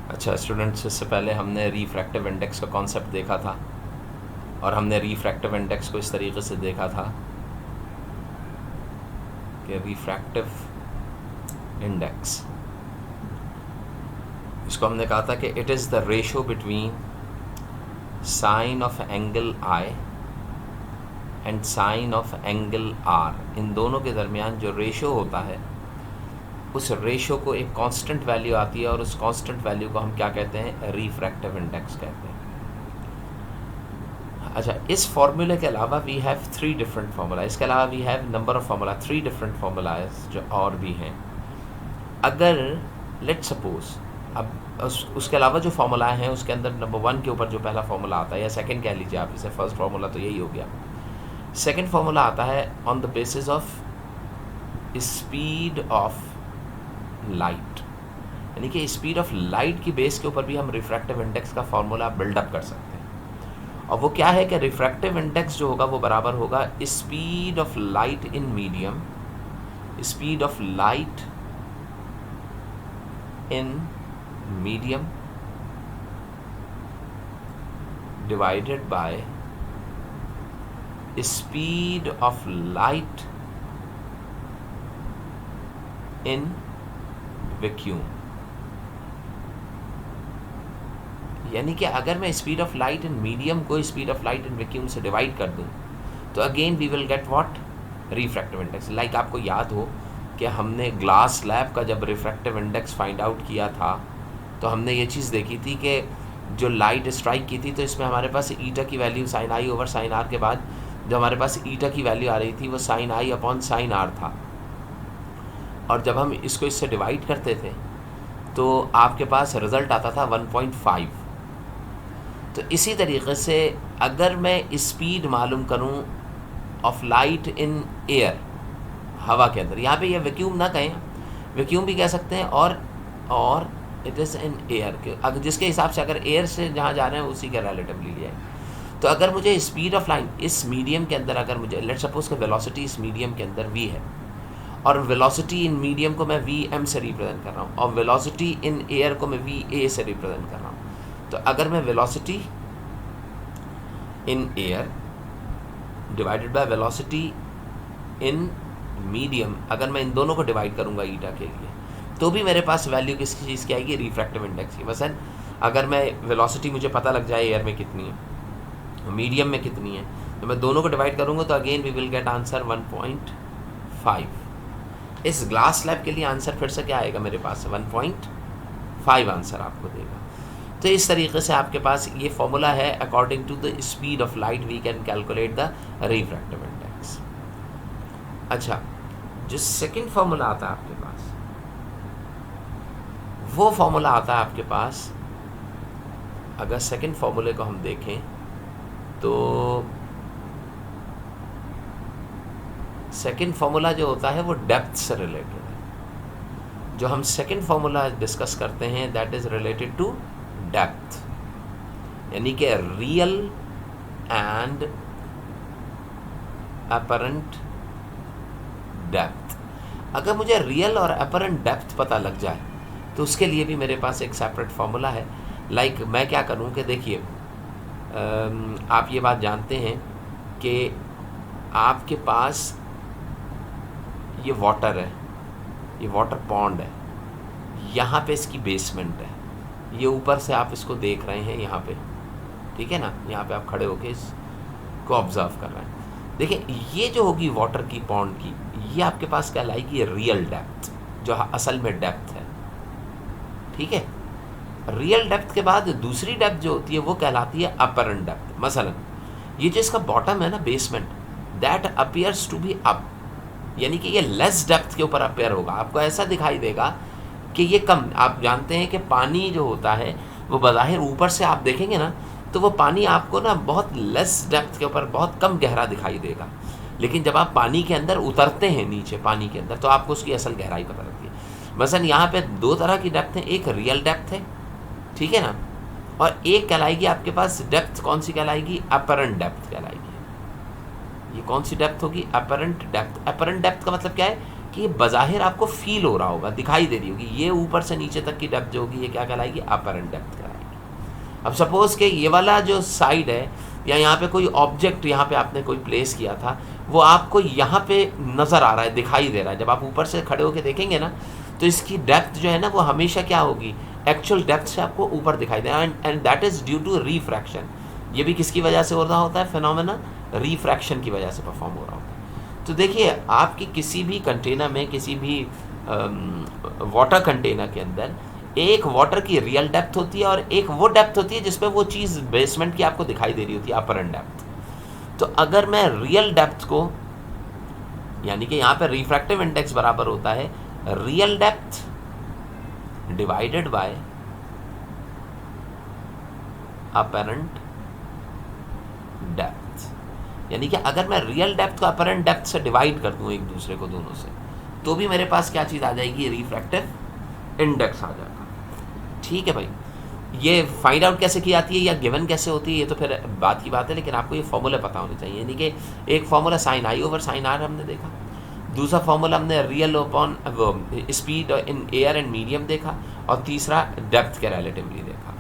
अच्छा स्टूडेंट्स, इससे पहले हमने रिफ्रैक्टिव इंडेक्स का कॉन्सेप्ट देखा था और हमने रिफ्रैक्टिव इंडेक्स को इस तरीके से देखा था कि रिफ्रैक्टिव इंडेक्स, इसको हमने कहा था कि it is the ratio between sine of angle I and sine of angle R. इन दोनों के दरमियान जो रेशो होता है उस रेशो को एक कांस्टेंट वैल्यू आती है और उस कांस्टेंट वैल्यू को हम क्या कहते हैं? रिफ्रैक्टिव इंडेक्स कहते हैं। अच्छा, इस फार्मूले के अलावा वी हैव 3 डिफरेंट फार्मूला, इसके अलावा we have number of formula, 3 different formulas जो और भी हैं। अगर लेट सपोज अब उसके अलावा जो फार्मूला हैं उसके अंदर नंबर 1 के ऊपर जो पहला फार्मूला आता है, या सेकंड कह लीजिए आप इसे, फर्स्ट फार्मूला तो यही हो गया। सेकंड फार्मूला आता है on the basis of speed of light, यानी कि स्पीड ऑफ लाइट की बेस के ऊपर भी हम रिफ्रैक्टिव इंडेक्स का फार्मूला बिल्डअप कर सकते हैं। और वो क्या है कि रिफ्रैक्टिव इंडेक्स जो होगा वो बराबर होगा speed of light in medium, speed of light in medium divided by speed of light in vacuum. यानी कि अगर मैं speed of light in medium को speed of light in vacuum से डिवाइड कर दूं तो again we will get what? Refractive index. Like आपको याद हो कि हमने ग्लास स्लैब का जब रिफ्रैक्टिव इंडेक्स फाइंड आउट किया था तो हमने ये चीज़ देखी थी कि जो लाइट स्ट्राइक की थी तो इसमें हमारे पास ईटा की वैल्यू साइन आई ओवर साइन आर के बाद जो हमारे पास ईटा की वैल्यू आ रही थी वो sine i upon sine r था। और जब हम इसको इससे डिवाइड करते थे तो आपके पास रिज़ल्ट आता था 1.5। तो इसी तरीके से अगर मैं स्पीड मालूम करूं ऑफ लाइट इन एयर, हवा के अंदर, यहाँ पे ये वैक्यूम ना कहें, वैक्यूम भी कह सकते हैं, और इट इज़ इन एयर के, अगर जिसके हिसाब से अगर एयर से जहाँ जा रहे हैं उसी के रिलेटिवली लिया है। तो अगर मुझे स्पीड ऑफ लाइट इस मीडियम के अंदर, अगर मुझे लेट सपोज का वेलोसिटी इस मीडियम के अंदर v है और वेलोसिटी इन मीडियम को मैं vm से रिप्रेजेंट कर रहा हूँ और वेलोसिटी इन एयर को मैं va से रिप्रेजेंट कर रहा हूँ। तो अगर मैं velocity in air divided by velocity in medium, अगर मैं इन दोनों को डिवाइड करूँगा ईटा के लिए, तो भी मेरे पास वैल्यू किस चीज़ की आएगी? रिफ्रैक्टिव इंडेक्स की। मसलन अगर मैं वेलोसिटी मुझे पता लग जाए एयर में कितनी है, मीडियम में कितनी है, तो मैं दोनों को डिवाइड करूँगा तो again we will get answer 1.5। इस ग्लास स्लैब के लिए आंसर फिर से क्या आएगा मेरे पास? 1.5 आंसर आपको देगा। तो इस तरीके से आपके पास ये फॉर्मूला है, according to the speed of light we can calculate the refractive index. अच्छा, जो सेकंड फॉर्मूला आता है आपके पास, वो फॉर्मूला आता है आपके पास, अगर सेकंड फॉर्मूले को हम देखें तो सेकंड फार्मूला जो होता है वो डेप्थ से रिलेटेड है। जो हम सेकंड फार्मूला डिस्कस करते हैं that is related to depth, यानी कि रियल एंड अपरेंट डेप्थ। अगर मुझे रियल और अपरेंट डेप्थ पता लग जाए तो उसके लिए भी मेरे पास एक सेपरेट फार्मूला है। लाइक मैं क्या करूं कि देखिए, आप ये बात जानते हैं कि आपके पास ये वाटर है, ये वाटर पॉन्ड है, यहाँ पे इसकी बेसमेंट है, ये ऊपर से आप इसको देख रहे हैं यहाँ पे, ठीक है ना, यहाँ पे आप खड़े होके इसको ऑब्जर्व कर रहे हैं। देखिए ये जो होगी वाटर की पॉन्ड की, ये आपके पास कहलाएगी रियल डेप्थ, जो असल में डेप्थ है, ठीक है। रियल डेप्थ के बाद दूसरी डेप्थ जो होती है वो कहलाती है अपरेंट डेप्थ। मसलन ये जो इसका बॉटम है ना, basement, that appears to be up, यानी कि ये लेस डेप्थ के ऊपर अपेयर होगा, आपको ऐसा दिखाई देगा कि ये कम। आप जानते हैं कि पानी जो होता है वो बज़ाहिर ऊपर से आप देखेंगे ना तो वो पानी आपको ना बहुत लेस डेप्थ के ऊपर बहुत कम गहरा दिखाई देगा, लेकिन जब आप पानी के अंदर उतरते हैं नीचे पानी के अंदर तो आपको उसकी असल गहराई पता लगती है। मसलन यहाँ पे 2 तरह की डेप्थ है, एक रियल डेप्थ है, ठीक है ना, और एक कहलाएगी आपके पास डेप्थ, कौन सी कहलाएगी? अपरेंट डेप्थ कहलाएगी। ये कौन सी डेप्थ होगी? Apparent depth. अपरेंट डेप्थ का मतलब क्या है कि बज़ाहिर आपको फील हो रहा होगा, दिखाई दे रही होगी, ये ऊपर से नीचे तक की डेप्थ जो होगी ये क्या कहलाएगी, अपरेंट डेप्थ कहलाएगी। अब सपोज़ कि ये वाला जो साइड है या यहाँ पे कोई ऑब्जेक्ट यहाँ पे आपने कोई प्लेस किया था, वो आपको यहाँ पे नज़र आ रहा है, दिखाई दे रहा है, जब आप ऊपर से खड़े होकर देखेंगे ना तो इसकी डेप्थ जो है ना वो हमेशा क्या होगी, एक्चुअल डेप्थ से आपको ऊपर दिखाई देगा, and that is due to refraction. ये भी किसकी वजह से हो रहा होता है, फिनोमेना रिफ्रैक्शन की वजह से परफॉर्म हो रहा होता है। तो देखिए आपकी किसी भी कंटेनर में, किसी भी वाटर कंटेनर के अंदर एक वाटर की रियल डेप्थ होती है और एक वो डेप्थ होती है जिसमें वो चीज़ बेसमेंट की आपको दिखाई दे रही होती है, अपरेंट डेप्थ। तो अगर मैं रियल डेप्थ को, यानी कि यहाँ पे रिफ्रैक्टिव इंडेक्स बराबर होता है real depth divided by apparent depth, यानी कि अगर मैं रियल डेप्थ को अपरेंट डेप्थ से डिवाइड कर दूं एक दूसरे को, दोनों से, तो भी मेरे पास क्या चीज़ आ जाएगी, रिफ्रैक्टिव इंडेक्स आ जाएगा। ठीक है भाई, ये फाइंड आउट कैसे की जाती है या गिवन कैसे होती है ये तो फिर बात की बात है, लेकिन आपको ये फॉर्मूला पता होने चाहिए। यानी कि एक फॉर्मूला साइन आई ओवर साइन आर हमने देखा, दूसरा फॉर्मूला हमने real upon speed in air and medium देखा, और तीसरा डेप्थ के रिलेटिवली देखा।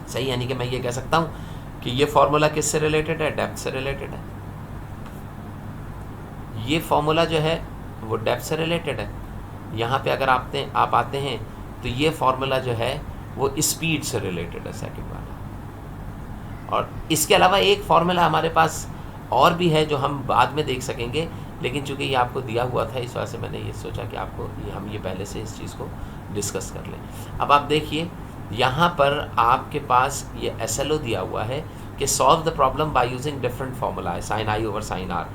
सही, यानी कि मैं ये कह सकता हूँ कि ये फॉर्मूला किससे रिलेटेड है, डेप्थ से रिलेटेड है। ये फॉर्मूला जो है वो डेप्थ से रिलेटेड है। यहाँ पे अगर आप आते हैं तो ये फॉर्मूला जो है वो स्पीड से रिलेटेड है, सेकंड वाला। और इसके अलावा एक फॉर्मूला हमारे पास और भी है जो हम बाद में देख सकेंगे, लेकिन चूंकि ये आपको दिया हुआ था इस वजह से मैंने ये सोचा कि आपको हम ये पहले से इस चीज़ को डिस्कस कर लें। अब आप देखिए यहाँ पर आपके पास ये SLO दिया हुआ है कि solve the problem by using different formula है, साइन आई ओवर साइन आर,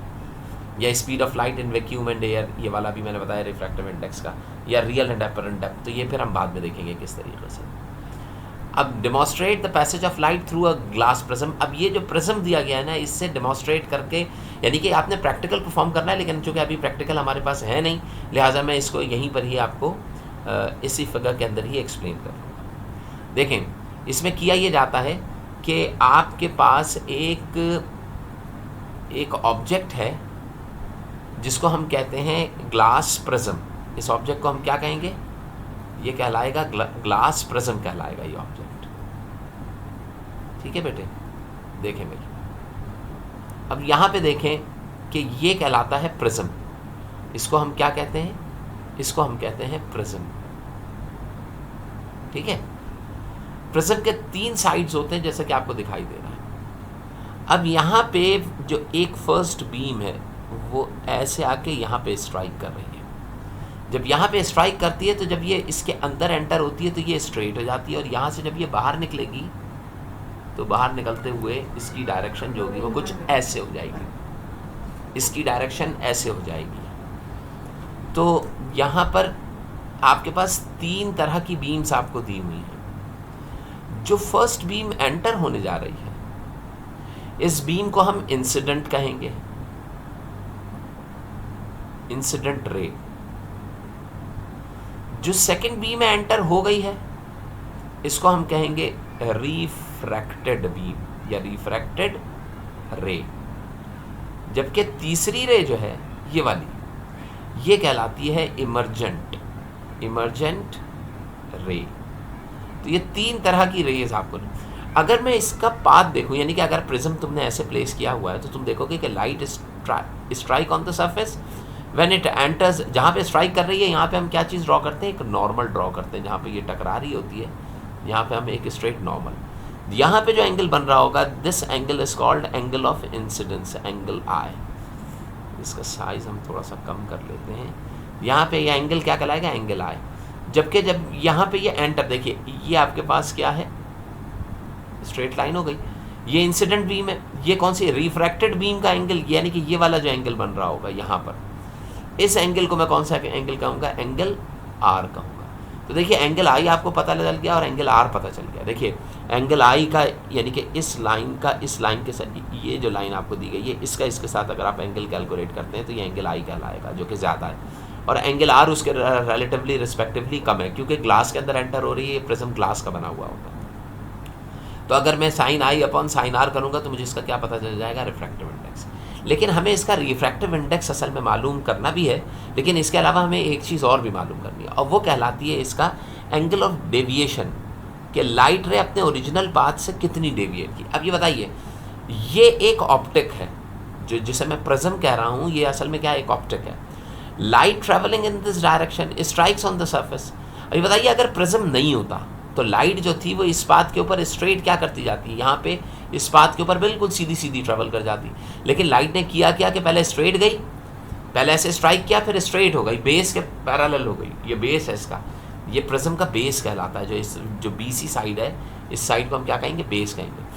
या speed of light in vacuum and air, ये वाला भी मैंने बताया रिफ्रैक्टिव इंडेक्स का, या रियल एंड अपरेंट डेप्थ, तो ये फिर हम बाद में देखेंगे किस तरीके से। अब demonstrate the passage of light through a glass prism. अब ये जो प्रिज्म दिया गया है ना, इससे डिमॉन्स्ट्रेट करके, यानी कि आपने प्रैक्टिकल परफॉर्म करना है, लेकिन चूँकि अभी प्रैक्टिकल हमारे पास है नहीं, लिहाजा मैं इसको यहीं पर ही आपको इसी फिगर के अंदर ही एक्सप्लेन कर दूँगा। देखें, इसमें किया ये जाता है कि आपके पास एक ऑब्जेक्ट है जिसको हम कहते हैं ग्लास प्रिज्म। इस ऑब्जेक्ट को हम क्या कहेंगे, ये कहलाएगा ग्लास प्रिज्म कहलाएगा ये ऑब्जेक्ट। ठीक है बेटे, देखें बेटे, अब यहाँ पे देखें कि ये कहलाता है प्रिज्म। इसको हम क्या कहते हैं, इसको हम कहते हैं प्रिज्म। ठीक है, प्रिज्म के 3 साइड्स होते हैं जैसे कि आपको दिखाई दे रहा है। अब यहाँ पे जो एक फर्स्ट बीम है वो ऐसे आके यहाँ पे स्ट्राइक कर रही है। जब यहाँ पे स्ट्राइक करती है तो जब ये इसके अंदर एंटर होती है तो ये स्ट्रेट हो जाती है, और यहाँ से जब ये बाहर निकलेगी तो बाहर निकलते हुए इसकी डायरेक्शन जो होगी वो कुछ ऐसे हो जाएगी, इसकी डायरेक्शन ऐसे हो जाएगी। तो यहाँ पर आपके पास 3 तरह की बीम्स आपको दी हुई हैं। जो फर्स्ट बीम एंटर होने जा रही है, इस बीम को हम इंसिडेंट कहेंगे, इंसिडेंट रे। जो सेकंड बीम में एंटर हो गई है, इसको हम कहेंगे रिफ्रैक्टेड बीम या रिफ्रैक्टेड रे। जबकि तीसरी रे जो है ये वाली, ये कहलाती है इमर्जेंट रे। तो ये 3 तरह की रेज आपको, अगर मैं इसका पाथ देखूं, यानी कि अगर प्रिज्म तुमने ऐसे प्लेस किया हुआ है तो तुम देखोगे कि light strike on the surface when it enters. जहाँ पे स्ट्राइक कर रही है यहाँ पे हम क्या चीज़ ड्रॉ करते हैं, एक नॉर्मल ड्रॉ करते हैं। जहाँ पे ये टकरा रही होती है यहाँ पे हम एक स्ट्रेट नॉर्मल, यहाँ पे जो एंगल बन रहा होगा, this angle is called angle of incidence, angle I. इसका साइज हम थोड़ा सा कम कर लेते हैं। यहाँ पे ये एंगल क्या कहलाएगा, एंगल आई। जबकि जब यहाँ पे ये एंटर, देखिए ये आपके पास क्या है, स्ट्रेट लाइन हो गई। ये इंसिडेंट बीम है, ये कौन सी, रिफ्रैक्टेड बीम का एंगल, यानी कि ये वाला जो एंगल बन रहा होगा यहाँ पर, इस एंगल को मैं कौन सा एंगल कहूँगा, एंगल आर कहूँगा। तो देखिए एंगल आई आपको पता चल गया और एंगल आर पता चल गया। देखिए एंगल आई का, यानी कि इस लाइन का इस लाइन के साथ, ये जो लाइन आपको दी गई है इसका इसके साथ अगर आप एंगल कैलकुलेट करते हैं तो ये एंगल आई कहलाएगा, जो कि ज़्यादा है। और एंगल आर उसके रिलेटिवली रिस्पेक्टिवली कम है, क्योंकि ग्लास के अंदर एंटर हो रही है, ये प्रिज्म ग्लास का बना हुआ होता है। तो अगर मैं sine i upon sine r करूँगा तो मुझे इसका क्या पता चल जाएगा, रिफ्रैक्टिव इंडेक्स। लेकिन हमें इसका रिफ्रैक्टिव इंडेक्स असल में मालूम करना भी है, लेकिन इसके अलावा हमें एक चीज़ और भी मालूम करनी है, और वो कहलाती है इसका एंगल ऑफ डेविएशन, कि लाइट रे अपने ओरिजिनल पाथ से कितनी डेविएट की। अब ये बताइए, ये एक ऑप्टिक है जिसे मैं प्रिज्म कह रहा हूँ, ये असल में क्या एक ऑप्टिक है। Light travelling in this direction strikes on the surface. अब ये बताइए, अगर प्रिज्म नहीं होता तो लाइट जो थी वो इस पाथ के ऊपर स्ट्रेट क्या करती जाती, यहाँ पे इस पाथ के ऊपर बिल्कुल सीधी सीधी ट्रैवल कर जाती। लेकिन लाइट ने किया क्या कि पहले स्ट्रेट गई, पहले ऐसे स्ट्राइक किया, फिर स्ट्रेट हो गई, बेस के पैरेलल हो गई। ये बेस है इसका, ये प्रिज्म का बेस कहलाता है। जो बीसी साइड है, इस साइड को हम क्या कहेंगे, बेस कहेंगे।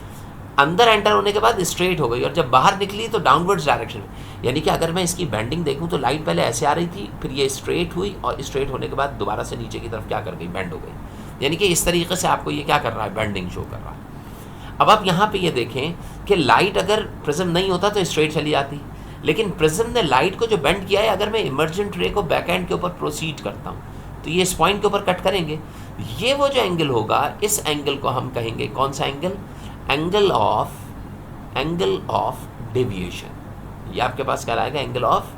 अंदर एंटर होने के बाद स्ट्रेट हो गई, और जब बाहर निकली तो डाउनवर्ड्स डायरेक्शन में। यानी कि अगर मैं इसकी बेंडिंग देखूं तो लाइट पहले ऐसे आ रही थी, फिर ये स्ट्रेट हुई, और स्ट्रेट होने के बाद दोबारा से नीचे की तरफ क्या कर गई, बेंड हो गई। यानी कि इस तरीके से आपको ये क्या कर रहा है, बेंडिंग शो कर रहा है। अब आप यहाँ पे ये देखें कि लाइट अगर प्रिज्म नहीं होता तो स्ट्रेट चली जाती, लेकिन प्रिज्म ने लाइट को जो बेंड किया है, अगर मैं इमर्जेंट रे को बैक एंड के ऊपर प्रोसीड करता हूँ तो ये इस पॉइंट के ऊपर कट करेंगे। ये वो जो एंगल होगा, इस एंगल को हम कहेंगे कौन सा एंगल, एंगल ऑफ डेविएशन। ये आपके पास क्या आएगा, एंगल ऑफ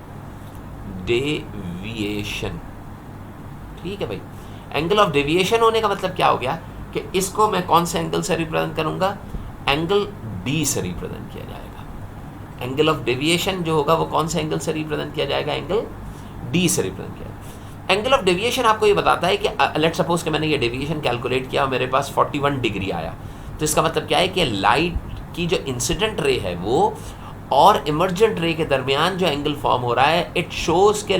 डेविएशन। ठीक है भाई, एंगल ऑफ डेविएशन होने का मतलब क्या हो गया कि इसको मैं कौन से एंगल से रिप्रेजेंट करूंगा, एंगल डी से रिप्रेजेंट किया जाएगा। एंगल ऑफ डेविएशन जो होगा वो कौन से एंगल से रिप्रेजेंट किया जाएगा, एंगल डी से रिप्रेजेंट किया जाएगा। एंगल ऑफ डेविएशन आपको ये बताता है कि लेट सपोज कि मैंने ये डेविएशन कैलकुलेट किया और मेरे पास 41 डिग्री आया, तो इसका मतलब क्या है कि लाइट की जो इंसिडेंट रे है वो और इमर्जेंट रे के दरमियान जो एंगल फॉर्म हो रहा है, इट शोज के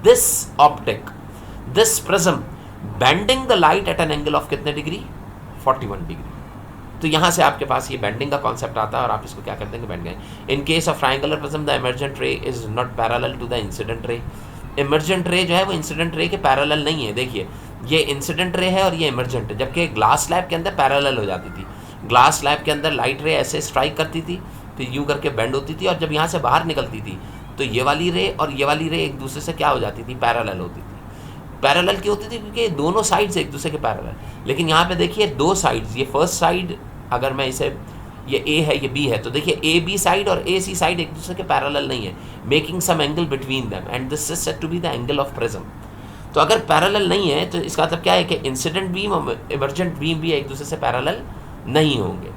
this optic, this prism bending the light at N angle of कितने डिग्री, 41 डिग्री। तो यहाँ से आपके पास ये बेंडिंग का कॉन्सेप्ट आता है, और आप इसको क्या कर देंगे, बेंड करेंगे। In case of triangular prism the emergent ray is not parallel to the incident ray. Emergent ray जो है वो इंसिडेंट रे के पैरेलल नहीं है। देखिए, ये इंसिडेंट रे है और ये इमर्जेंट है, जबकि ग्लास स्लैब के अंदर पैरेलल हो जाती थी। ग्लास स्लैब के अंदर लाइट रे ऐसे स्ट्राइक करती थी, फिर यूं करके बेंड होती थी, और जब यहाँ से बाहर निकलती थी तो ये वाली रे और ये वाली रे एक दूसरे से क्या हो जाती थी, पैरेलल होती थी। पैरेलल क्यों होती थी, क्योंकि दोनों साइड्स एक दूसरे के पैरेलल। लेकिन यहाँ पे देखिए दो साइड्स, ये फर्स्ट साइड अगर मैं इसे, ये ए है ये बी है, तो देखिए ए बी साइड और ए सी साइड एक दूसरे के पैरेलल नहीं है, making some angle between them, and this is said to be the angle of prism. तो अगर पैरेलल नहीं है तो इसका मतलब क्या है कि इंसिडेंट बीम और इमर्जेंट बीम भी एक दूसरे से पैरेलल नहीं होंगे।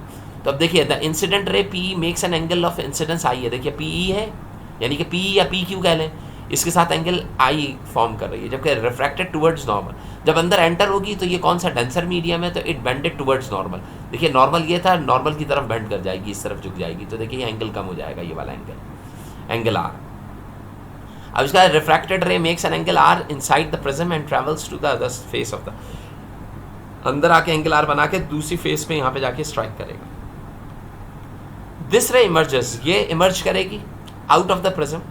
तो अब देखिए, the incident ray P makes an angle of incidence I है, देखिए पी ई है, यानी कि पी या पी क्यू कह लें, इसके साथ एंगल आई फॉर्म कर रही है, जबकि रिफ्रैक्टेड टुवर्ड्स नॉर्मल। जब अंदर एंटर होगी तो ये कौन सा डेंसर मीडियम है, तो इट बेंडेड टुवर्ड्स नॉर्मल। देखिए नॉर्मल ये था, नॉर्मल की तरफ बेंड कर जाएगी, इस तरफ झुक जाएगी, तो देखिए ये एंगल कम हो जाएगा, ये वाला एंगल आर। अब इसका refracted ray makes an angle r inside the prism and travels to the other face of the, अंदर आके एंगल आर बना के दूसरी फेस पे यहाँ पे जाके स्ट्राइक करेगा। दिस रे इमर्जेस, ये इमर्ज करेगी out of the prism,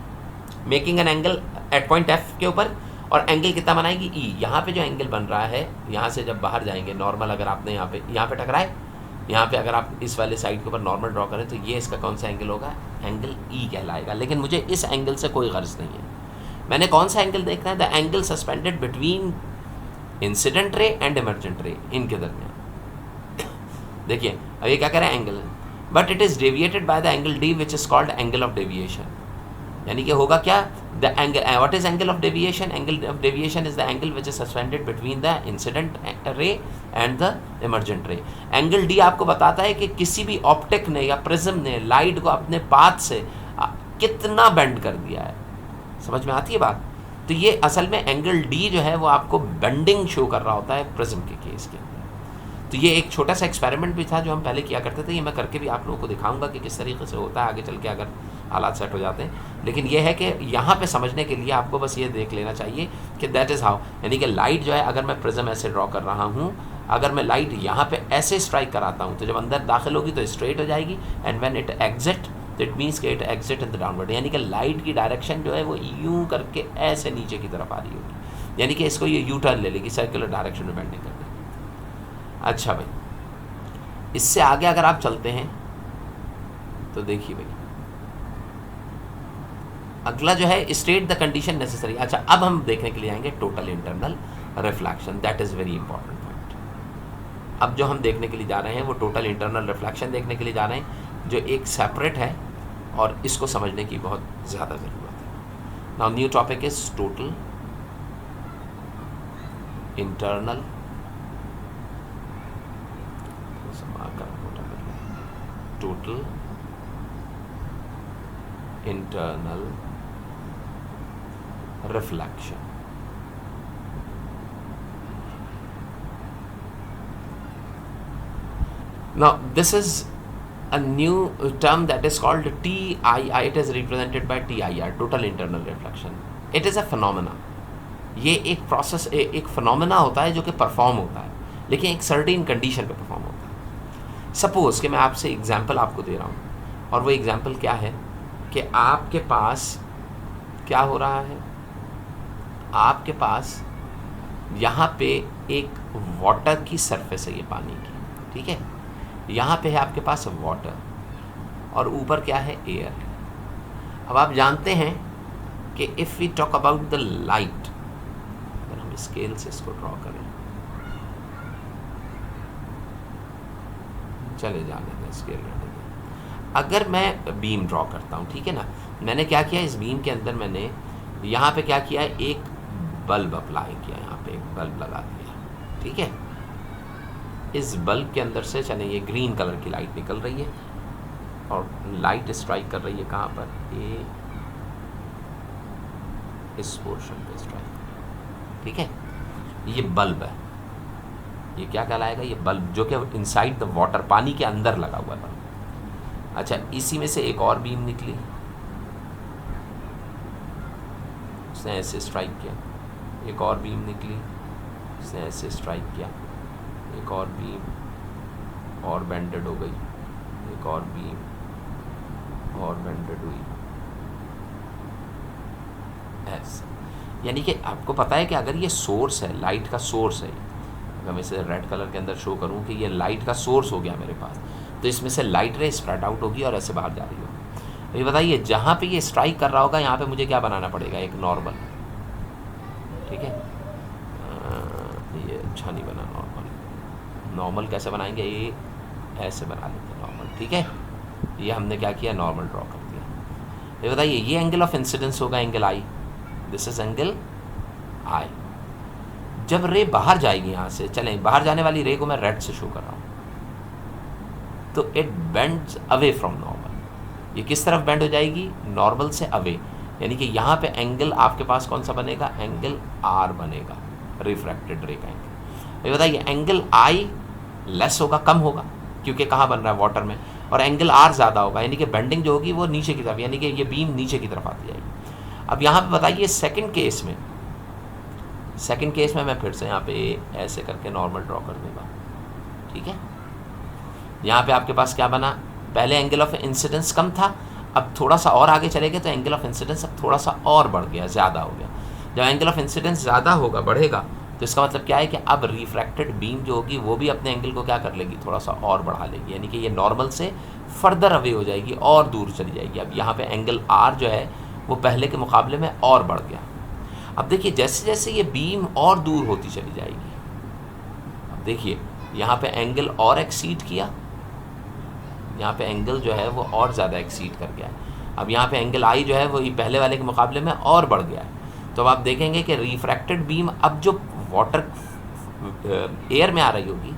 making an angle at point F के ऊपर, और एंगल कितना बनाएगी, ई। यहाँ पे जो एंगल बन रहा है, यहाँ से जब बाहर जाएंगे नॉर्मल, अगर आपने यहाँ पे टकराए, यहाँ पे अगर आप इस वाले साइड के ऊपर नॉर्मल ड्रॉ करें तो ये इसका कौन सा एंगल होगा, एंगल ई कहलाएगा। लेकिन मुझे इस एंगल से कोई गर्ज नहीं है, मैंने कौन सा एंगल देखना है, the angle suspended between incident ray and emergent रे, इनके दरमियान। देखिए अब ये क्या कह रहा है, angle, but it is deviated by the angle D which is called angle of deviation. यानी कि होगा क्या, the angle, what is angle of deviation, angle of deviation is the angle which is suspended between the incident रे and the emergent रे। Angle D आपको बताता है कि किसी भी ऑप्टिक ने या प्रिज्म ने लाइट को अपने पाथ से कितना बेंड कर दिया है। समझ में आती है बात। तो ये असल में एंगल डी जो है वो आपको बेंडिंग शो कर रहा होता है प्रिज्म के केस के अंदर। तो ये एक छोटा सा एक्सपेरिमेंट भी था जो हम पहले किया करते थे, ये मैं करके भी आप लोगों को दिखाऊंगा कि किस तरीके से होता है आगे चल के अगर हालात सेट हो जाते हैं। लेकिन ये है कि यहाँ पे समझने के लिए आपको बस ये देख लेना चाहिए कि दैट इज़ हाउ, यानी कि लाइट जो है, अगर मैं प्रिज्म ऐसे ड्रॉ कर रहा हूँ, अगर मैं लाइट यहाँ पे ऐसे स्ट्राइक कराता हूँ तो जब अंदर दाखिल होगी तो स्ट्रेट हो जाएगी, एंड व्हेन इट एग्जिट तो इट मीन्स कि it exit in the downward, यानी कि लाइट की डायरेक्शन जो है वो यूँ करके ऐसे नीचे की तरफ आ रही होगी, यानी कि इसको ये यू टर्न ले लेगी, सर्कुलर डायरेक्शन में बेंडिंग कर देगी। अच्छा भाई, इससे आगे अगर आप चलते हैं तो देखिए भाई, अगला जो है स्टेट द कंडीशन नेसेसरी। अच्छा, अब हम देखने के लिए आएंगे total internal reflection, that is very important point. अब जो हम देखने के लिए जा रहे हैं वो टोटल इंटरनल रिफ्लेक्शन देखने के लिए जा रहे हैं, जो एक सेपरेट है और इसको समझने की बहुत ज़्यादा ज़रूरत है. Now new topic is total internal total internal reflection. Now this is a new term that is called TII. It is represented by TIR, total internal reflection. It is a phenomena. ये एक process, एक phenomena होता है जो कि perform होता है, लेकिन एक सर्टेन कंडीशन पे परफॉर्म होता है. सपोज कि मैं आपसे एग्जांपल आपको दे रहा हूँ, और वो एग्जांपल क्या है कि आपके पास क्या हो रहा है, आपके पास यहाँ पे एक वाटर की सरफेस है, ये पानी की, ठीक है. यहाँ पे है आपके पास वाटर और ऊपर क्या है, एयर. अब आप जानते हैं कि if we talk about the light, अगर हम स्केल से इसको ड्रॉ करें, चले जाने दें स्केल रहने दें. अगर मैं बीम ड्रॉ करता हूँ, ठीक है ना, मैंने क्या किया, इस बीम के अंदर मैंने यहाँ पे क्या किया, एक बल्ब अप्लाई किया, यहाँ पे एक बल्ब लगा दिया, ठीक है. इस बल्ब के अंदर से चले, ये ग्रीन कलर की लाइट निकल रही है और लाइट स्ट्राइक कर रही है कहाँ पर, ये इस पोर्शन पे स्ट्राइक, ठीक है. ये बल्ब है, ये क्या कहलाएगा, ये बल्ब जो कि इनसाइड द वाटर, पानी के अंदर लगा हुआ है बल्ब. अच्छा, इसी में से एक और बीम निकली, उसने ऐसे स्ट्राइक किया, एक और बीम निकली, उसने ऐसे स्ट्राइक किया, एक और बीम और बेंडेड हो गई, एक और बीम और बेंडेड हुई, ऐसे. यानी कि आपको पता है कि अगर ये सोर्स है, लाइट का सोर्स है, अगर मैं इसे रेड कलर के अंदर शो करूं कि ये लाइट का सोर्स हो गया मेरे पास, तो इसमें से लाइट रे स्प्रेड आउट होगी और ऐसे बाहर जा रही होगी. ये बताइए, जहाँ पे ये स्ट्राइक कर रहा होगा, यहाँ पे मुझे क्या बनाना पड़ेगा, एक नॉर्मल, ठीक है. ये अच्छा नहीं बना नॉर्मल. नॉर्मल कैसे बनाएंगे, ये ऐसे बना लेते हैं नॉर्मल, ठीक है. ये हमने क्या किया, नॉर्मल ड्रॉ कर दिया. ये बताइए, ये एंगल ऑफ इंसिडेंस होगा angle I, this is angle I. जब रे बाहर जाएगी यहाँ से, चलें बाहर जाने वाली रे को मैं रेड से शो कर रहा हूँ, तो it bends away from normal. ये किस तरफ बेंड हो जाएगी, नॉर्मल से अवे. यानी कि यहाँ पे एंगल आपके पास कौन सा बनेगा, एंगल आर बनेगा, रिफ्रैक्टेड रे का एंगल. ये बताइए, एंगल आई लेस होगा, कम होगा, क्योंकि कहाँ बन रहा है, वाटर में, और एंगल आर ज़्यादा होगा, यानी कि बेंडिंग जो होगी वो नीचे की तरफ, यानी कि ये बीम नीचे की तरफ आती जाएगी. अब यहाँ पे बताइए, सेकंड केस में मैं फिर से यहाँ पे ऐसे करके नॉर्मल ड्रॉ कर दूँगा, ठीक है. यहाँ पे आपके पास क्या बना, पहले एंगल ऑफ इंसिडेंस कम था, अब थोड़ा सा और आगे चले गए तो एंगल ऑफ इंसिडेंस अब थोड़ा सा और बढ़ गया, ज़्यादा हो गया. जब एंगल ऑफ इंसिडेंस ज़्यादा होगा, बढ़ेगा, तो इसका मतलब क्या है कि अब रिफ्रैक्टेड बीम जो होगी वो भी अपने एंगल को क्या कर लेगी, थोड़ा सा और बढ़ा लेगी, यानी कि ये नॉर्मल से फर्दर अवे हो जाएगी और दूर चली जाएगी. अब यहाँ पे एंगल आर जो है वो पहले के मुकाबले में और बढ़ गया. अब देखिए, जैसे जैसे ये बीम और दूर होती चली जाएगी, अब देखिए यहाँ पे एंगल और एक्सीड किया, यहाँ पे एंगल जो है वो और ज़्यादा एक्सीड कर गया. अब यहाँ पे एंगल आई जो है वो पहले वाले के मुकाबले में और बढ़ गया है. तो अब आप देखेंगे कि रिफ्रैक्टेड बीम अब जो वाटर एयर में आ रही होगी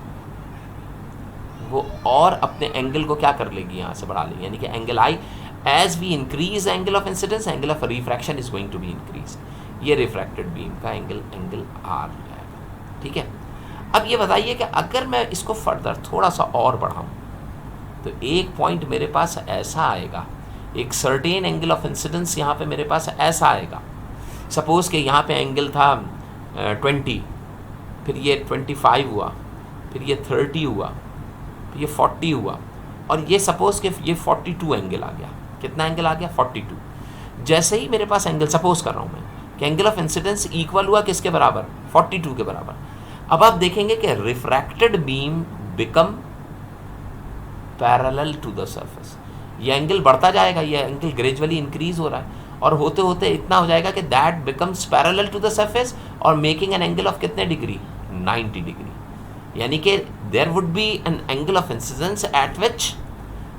वो और अपने एंगल को क्या कर लेगी, यहाँ से बढ़ा लेगी, यानी कि angle i, as we increase angle of incidence, angle of refraction is going to be increase. ये रिफ्रैक्टेड बीम का एंगल आर जाएगा, ठीक है. अब ये बताइए कि अगर मैं इसको फर्दर थोड़ा सा और बढ़ाऊँ तो एक पॉइंट मेरे पास ऐसा आएगा, एक सर्टेन एंगल ऑफ इंसिडेंस यहाँ पे मेरे पास ऐसा आएगा. सपोज़ कि यहाँ पे एंगल था 20, फिर ये 25 हुआ, फिर ये 30 हुआ, फिर ये 40 हुआ, और ये सपोज़ कि ये 42 एंगल आ गया. कितना एंगल आ गया, 42. जैसे ही मेरे पास एंगल, सपोज़ कर रहा हूँ मैं कि एंगल ऑफ इंसिडेंस इक्वल हुआ किसके बराबर, 42 के बराबर. अब आप देखेंगे कि refracted beam become parallel to the surface. ये एंगल बढ़ता जाएगा, ये एंगल ग्रेजुअली इंक्रीज हो रहा है, और होते होते इतना हो जाएगा कि that becomes parallel to the surface और मेकिंग एन एंगल ऑफ कितने डिग्री, 90 डिग्री. यानी कि there would be an angle of incidence at which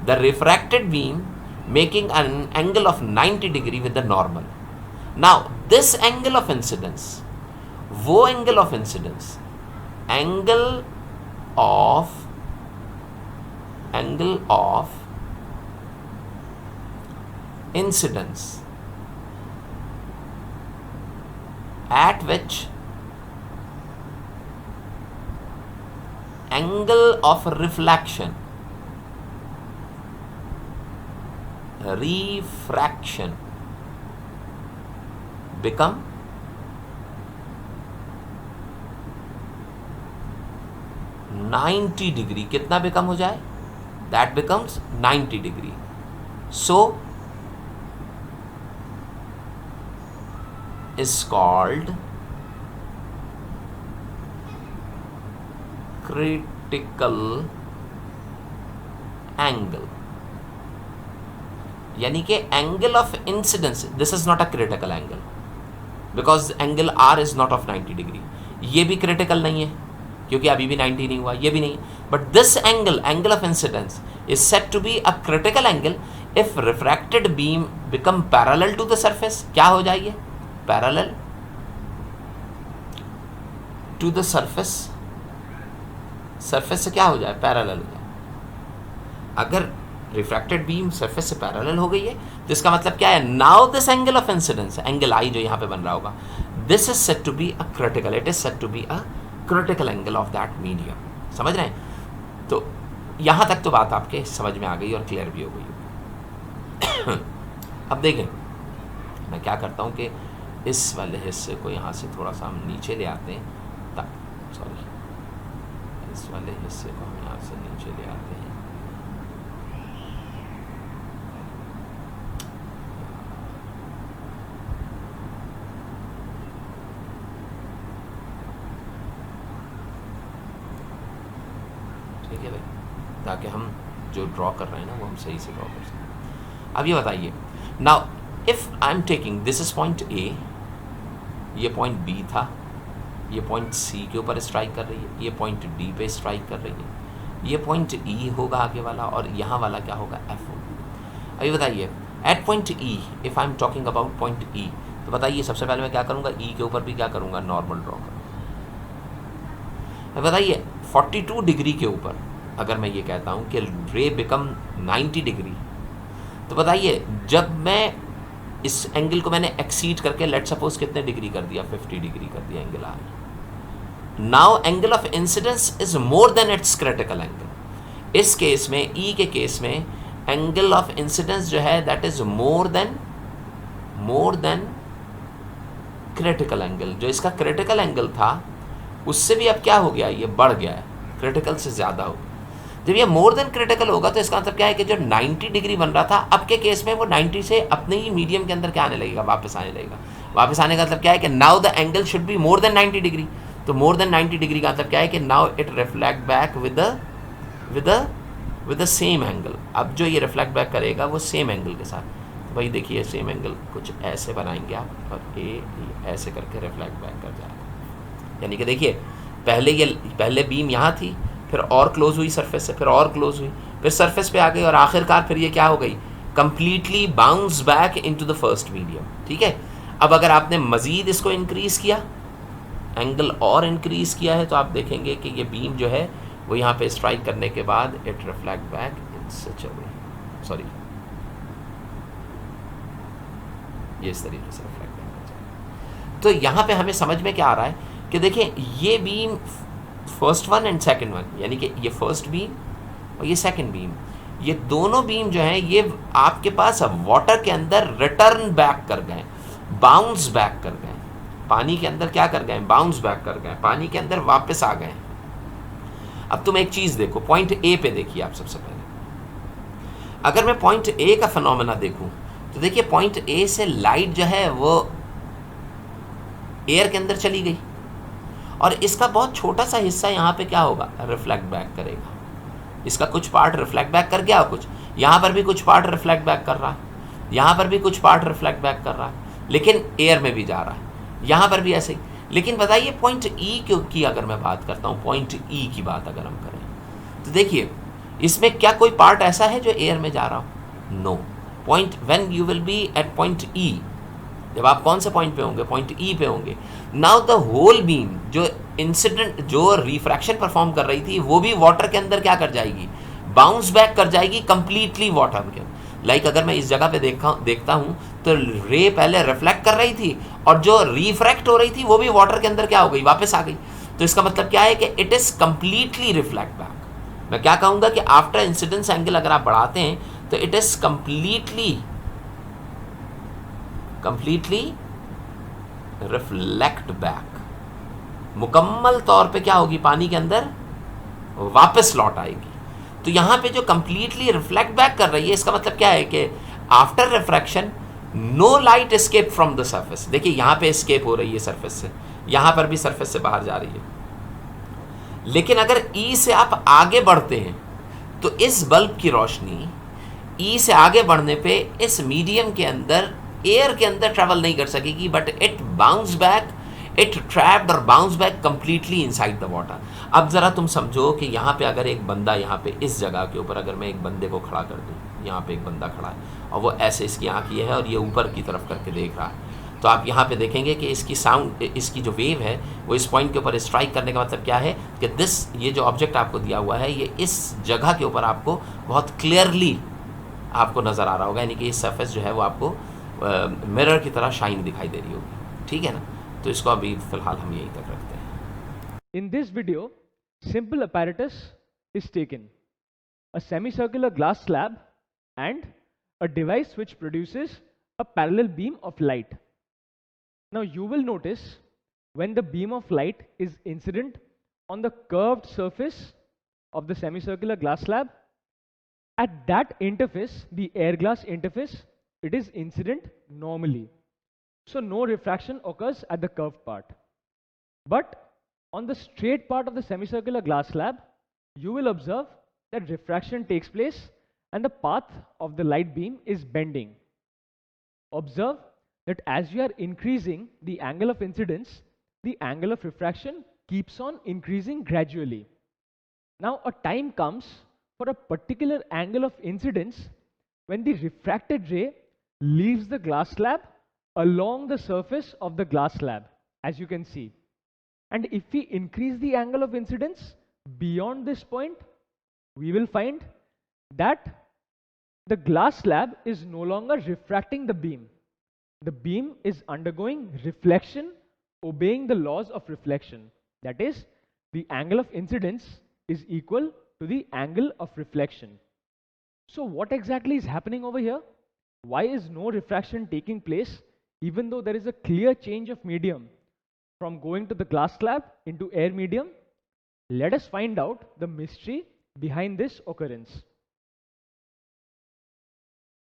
the refracted beam making an angle of 90 degree with the normal. Now this angle of incidence, वो angle of incidence, angle of incidence at which angle of refraction become (90 degree). कितना become हो जाए? That becomes 90 degree. So is called critical angle. यानी कि angle of incidence, this is not a critical angle because angle r is not of 90 degree. ये भी critical नहीं है क्योंकि अभी भी 90 नहीं हुआ, ये भी नहीं. But this angle of incidence is set to be a critical angle if refracted beam become parallel to the surface. क्या हो जाएगी? Parallel to the surface. Surface से क्या हो जाए? पैरेलल हो जाए. अगर रिफ्रैक्टेड बीम सरफेस से पैरेलल हो गई है तो इसका मतलब क्या है? Now this angle of incidence, angle I जो यहाँ पे बन रहा होगा, this is set to be a critical, it is set to be a critical angle of that medium. समझ रहे हैं? तो यहाँ तक तो बात आपके समझ में आ गई और क्लियर भी हो गई. अब देखें, मैं क्या करता हूँ कि इस वाले हिस्से को यहाँ से थोड़ा सा हम नीचे ले आते हैं. सॉरी, इस वाले हिस्से को हम यहाँ से नीचे ले आते हैं. ठीक है भाई, ताकि हम जो ड्रॉ कर रहे हैं ना वो हम सही से ड्रॉ कर सकें. अब ये बताइए, now if I am taking this is point A, ये पॉइंट बी था, ये पॉइंट सी के ऊपर स्ट्राइक कर रही है, ये पॉइंट डी पे स्ट्राइक कर रही है, ये पॉइंट ई होगा आगे वाला और यहाँ वाला क्या होगा? एफ होगा. अभी बताइए, at point E, if I am talking about point E, तो बताइए सबसे पहले मैं क्या करूँगा? ई के ऊपर भी क्या करूँगा? नॉर्मल ड्रॉ करूँगा. बताइए 42 डिग्री के ऊपर अगर मैं ये कहता हूँ कि रे बिकम 90 डिग्री, तो बताइए जब मैं इस एंगल को मैंने एक्सीड करके लेट सपोज कितने डिग्री कर दिया? 50 डिग्री कर दिया angle I. Now angle of incidence is more than it's critical angle. इस केस में, ई के केस में, एंगल ऑफ इंसिडेंस जो है that is more than critical angle. जो इसका क्रिटिकल एंगल था उससे भी अब क्या हो गया? ये बढ़ गया है, क्रिटिकल से ज़्यादा हो. जब ये मोर देन क्रिटिकल होगा तो इसका मतलब क्या है कि जो 90 डिग्री बन रहा था अब के केस में वो 90 से अपने ही मीडियम के अंदर क्या आने लगेगा? वापस आने लगेगा. वापस आने का मतलब क्या है कि now the angle should be more than 90 degree. तो मोर देन 90 डिग्री का मतलब क्या है कि now it reflect back with the same angle. अब जो ये रिफ्लेक्ट बैक करेगा वो सेम एंगल के साथ. तो भाई देखिए सेम एंगल कुछ ऐसे बनाएंगे आप और ए ऐसे करके रिफ्लेक्ट बैक कर जाएगा. यानी कि देखिए पहले बीम यहाँ थी, फिर और क्लोज हुई सरफेस से, फिर और क्लोज हुई, फिर सरफेस पे आ गई और आखिरकार फिर ये क्या हो गई? Completely bounce back into the first medium. ठीक है. अब अगर आपने मज़ीद इसको इंक्रीज़ किया, एंगल और इंक्रीज़ किया है, तो आप देखेंगे कि ये बीम जो है वो यहाँ पे स्ट्राइक करने के बाद it reflect back in such a way, sorry, ये इस तरीके से रिफ्लेक्ट बैक कर जाएगा. तो यहाँ पे हमें समझ में क्या आ रहा है कि देखें ये beam first one and second one, यानी कि ये फर्स्ट बीम और ये सेकंड बीम, ये दोनों बीम जो हैं ये आपके पास वाटर के अंदर रिटर्न बैक कर गए, बाउंस बैक कर गए. पानी के अंदर क्या कर गए? बाउंस बैक कर गए, पानी के अंदर वापस आ गए. अब तुम एक चीज़ देखो, पॉइंट ए पे देखिए आप. सबसे पहले अगर मैं पॉइंट ए का फिनोमेना देखूं तो देखिए पॉइंट ए से लाइट जो है वो एयर के अंदर चली गई और इसका बहुत छोटा सा हिस्सा यहाँ पे क्या होगा? रिफ्लेक्ट बैक करेगा. इसका कुछ पार्ट रिफ्लेक्ट बैक कर गया, कुछ यहाँ पर भी कुछ पार्ट रिफ्लेक्ट बैक कर रहा है, यहाँ पर भी कुछ पार्ट रिफ्लेक्ट बैक कर रहा है, लेकिन एयर में भी जा रहा है, यहाँ पर भी ऐसे ही. लेकिन बताइए पॉइंट ई की अगर मैं बात करता हूँ, पॉइंट ई की बात अगर हम करें तो देखिए इसमें क्या कोई पार्ट ऐसा है जो एयर में जा रहा हो? No. Point when you will be at point E, जब आप कौन से पॉइंट पे होंगे, पॉइंट ई पे होंगे, नाउ द होल बीम जो इंसिडेंट जो रिफ्रैक्शन परफॉर्म कर रही थी वो भी वाटर के अंदर क्या कर जाएगी, बाउंस बैक कर जाएगी कंप्लीटली वाटर के। लाइक अगर मैं इस जगह पे देखता हूँ तो रे पहले रिफ्लेक्ट कर रही थी और जो रिफ्रैक्ट हो रही थी वो भी वाटर के अंदर क्या हो गई, वापस आ गई। तो इसका मतलब क्या है कि it is completely reflect back. मैं क्या कहूँगा कि आफ्टर इंसिडेंस एंगल अगर आप बढ़ाते हैं तो it is completely reflect back, मुकम्मल तौर पे क्या होगी, पानी के अंदर वापस लौट आएगी। तो यहां पे जो कंप्लीटली रिफ्लेक्ट बैक कर रही है इसका मतलब क्या है कि after refraction no light escape from the surface. देखिए यहां पे एस्केप हो रही है सरफेस से, यहां पर भी सरफेस से बाहर जा रही है। लेकिन अगर ई से आप आगे बढ़ते हैं तो इस बल्ब की रोशनी ई से आगे बढ़ने पे इस मीडियम के अंदर, एयर के अंदर ट्रैवल नहीं कर सकेगी, but it bounce back, it trapped और bounce back completely inside the water. अब ज़रा तुम समझो कि यहाँ पे अगर एक बंदा, यहाँ पे इस जगह के ऊपर अगर मैं एक बंदे को खड़ा कर दूँ, यहाँ पे एक बंदा खड़ा है और वो ऐसे इसकी आँख ये है और ये ऊपर की तरफ करके देख रहा है, तो आप यहाँ पे देखेंगे कि इसकी साउंड, इसकी जो वेव है वो इस पॉइंट के ऊपर स्ट्राइक करने का मतलब क्या है कि ये जो ऑब्जेक्ट आपको दिया हुआ है ये इस जगह के ऊपर आपको बहुत क्लियरली आपको नज़र आ रहा होगा, यानी कि इस सरफेस जो है वो आपको मिरर की तरह शाइन दिखाई दे रही होगी। ठीक है ना, तो इसको अभी फिलहाल हम यहीं तक रखते हैं। In this video, simple apparatus is taken, a semicircular glass slab and a device which produces a parallel beam of light. Now you will notice when the beam of light is incident on the curved surface of the semicircular glass slab, at that interface, the air glass interface, it is incident normally. So no refraction occurs at the curved part. But on the straight part of the semicircular glass slab, you will observe that refraction takes place and the path of the light beam is bending. Observe that as you are increasing the angle of incidence, the angle of refraction keeps on increasing gradually. Now a time comes for a particular angle of incidence when the refracted ray leaves the glass slab along the surface of the glass slab, as you can see. And if we increase the angle of incidence beyond this point, we will find that the glass slab is no longer refracting the beam. The beam is undergoing reflection, obeying the laws of reflection. That is, the angle of incidence is equal to the angle of reflection. So what exactly is happening over here? Why is no refraction taking place even though there is a clear change of medium from going to the glass slab into air medium? Let us find out the mystery behind this occurrence.